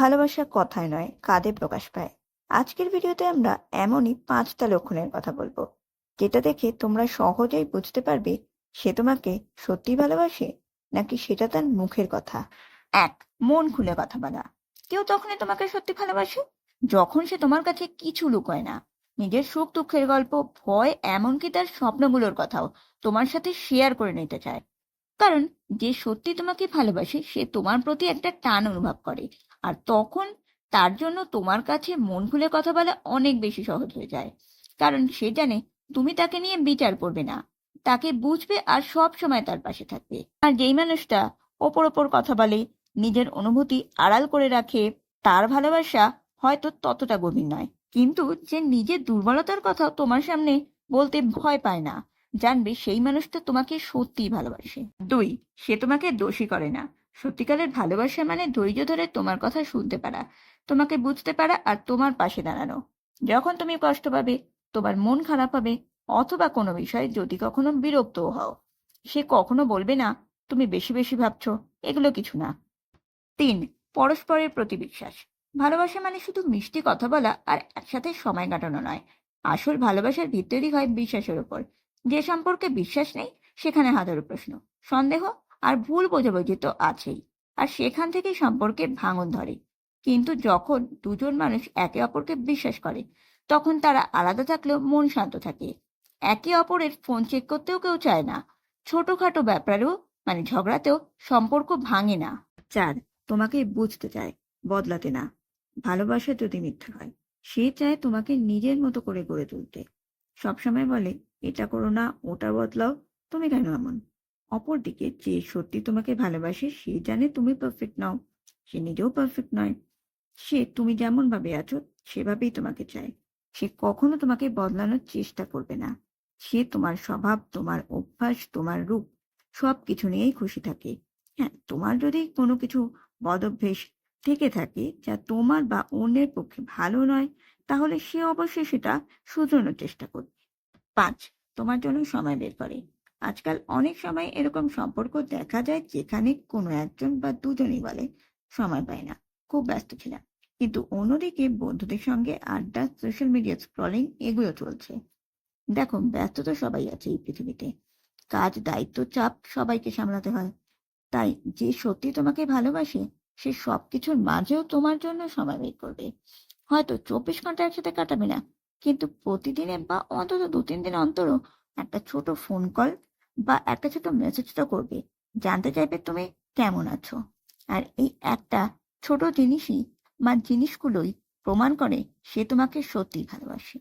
ভালোবাসা কথায় নয়, কাঁধে প্রকাশ পায়। আজকের ভিডিওতে আমরা এমনই 5টা লক্ষণের কথা বলবো, যেটা দেখে তোমরা সহজেই বুঝতে পারবে সে তোমাকে সত্যি ভালোবাসে নাকি সেটা তার মুখের কথা। 1. মন খুলে কথা বলা। কেউ তখনই তোমাকে সত্যি ভালোবাসে যখন সে তোমার কাছে কিছু লুকোয় না। নিজের সুখ দুঃখের গল্প, ভয়, এমনকি তার স্বপ্নগুলোর কথাও তোমার সাথে শেয়ার করে নিতে চায়। কারণ যে সত্যি তোমাকে ভালোবাসে সে তোমার প্রতি একটা টান অনুভব করে, আর তখন তার জন্য তোমার কাছে মন খুলে কথা বলা অনেক বেশি সহজ হয়ে যায়। কারণ সে জানে তুমি তাকে নিয়ে বিচার করবে না, তাকে বুঝবে আর সব সময় তার পাশে থাকবে। আর যেই মানুষটা ওপর ওপর কথা বলে, নিজের অনুভূতি আড়াল করে রাখে, তার ভালোবাসা হয়তো ততটা গভীর নয়। কিন্তু যে নিজের দুর্বলতার কথা তোমার সামনে বলতে ভয় পায় না, জানবে সেই মানুষটা তোমাকে সত্যিই ভালোবাসে। 2. সে তোমাকে দোষী করে না। সত্যিকারের ভালোবাসা মানে ধৈর্য ধরে তোমার কথা শুনতে পারা, তোমাকে বুঝতে পারা আর তোমার পাশে দাঁড়ানো। যখন তুমি কষ্ট পাবে, তোমার মন খারাপ হবে, অথবা কোনো বিষয়ে যদি কখনো বিরক্তও হও, সে কখনো বলবে না তুমি বেশি বেশি ভাবছো, এগুলো কিছু না। 3. পরস্পরের প্রতি বিশ্বাস। ভালোবাসা মানে শুধু মিষ্টি কথা বলা আর একসাথে সময় কাটানো নয়। আসল ভালোবাসার ভিত্তি হয় বিশ্বাসের উপর। যে সম্পর্কে বিশ্বাস নেই, সেখানে হাজারো প্রশ্ন, সন্দেহ আর ভুল বোঝাবুঝি তো আছেই। আর সেখান থেকেই সম্পর্কে ভাঙন ধরে। কিন্তু যখন দুজন মানুষ একে অপরকে বিশ্বাস করে, তখন তারা আলাদা থাকলেও মন শান্ত থাকে। একে অপরের ফোন চেক করতেও কেউ চায় না। ছোটখাটো ব্যাপারেও ঝগড়াতেও সম্পর্ক ভাঙে না। 4. তোমাকে বুঝতে চায়, বদলাতে না। ভালোবাসা যদি মিথ্যা হয়, সে চায় তোমাকে নিজের মতো করে গড়ে তুলতে। সবসময় বলে এটা করো না, ওটা বদলাও, তুমি কেন এমন। অপরদিকে যে সত্যি তোমাকে ভালোবাসে সে জানে তুমি পারফেক্ট নও, সে নিজেও পারফেক্ট নয়। সে তুমি যেমন ভাবে আছো সেভাবেই তোমাকে চায়। সে কখনো তোমাকে বদলানোর চেষ্টা করবে না। সে তোমার স্বভাব, তোমার অভ্যাস, তোমার রূপ সবকিছু নিয়েই খুশি থাকে। হ্যাঁ, তোমার যদি কোনো কিছু বদঅভ্যেস থেকে থাকে যা তোমার বা অন্যের পক্ষে ভালো নয়, তাহলে সে অবশ্যই সেটা শুধরানোর চেষ্টা করবে। 5. তোমার জন্য সময় বের করে। আজকাল অনেক সময় এরকম সম্পর্ক দেখা যায় যেখানে কোনো একজন বা দুজনই বলে সময় পায় না, খুব ব্যস্ত ছিলাম, কিন্তু অন্যদিকে বন্ধুদের সঙ্গে আড্ডা, সোশ্যাল মিডিয়া স্ক্রলিং এগুলো চলছে। দেখো, ব্যস্ত তো সবাই আছে এই পৃথিবীতে। কাজ, দায়িত্ব, চাপ সবাইকে সামলাতে হয়। তাই যে সত্যি তোমাকে ভালোবাসে সে সবকিছুর মাঝেও তোমার জন্য সময় বের করবে। হয়তো 24 ঘন্টা একসাথে কাটাবে না, কিন্তু প্রতিদিনে বা অন্তত 2-3 দিন অন্তরও একটা ছোট ফোন কল বা একটা ছোট মেসেজটা করবে, জানতে চাইবে তুমি কেমন আছো। আর এই একটা ছোট জিনিসগুলোই প্রমাণ করে সে তোমাকে সত্যি ভালোবাসে।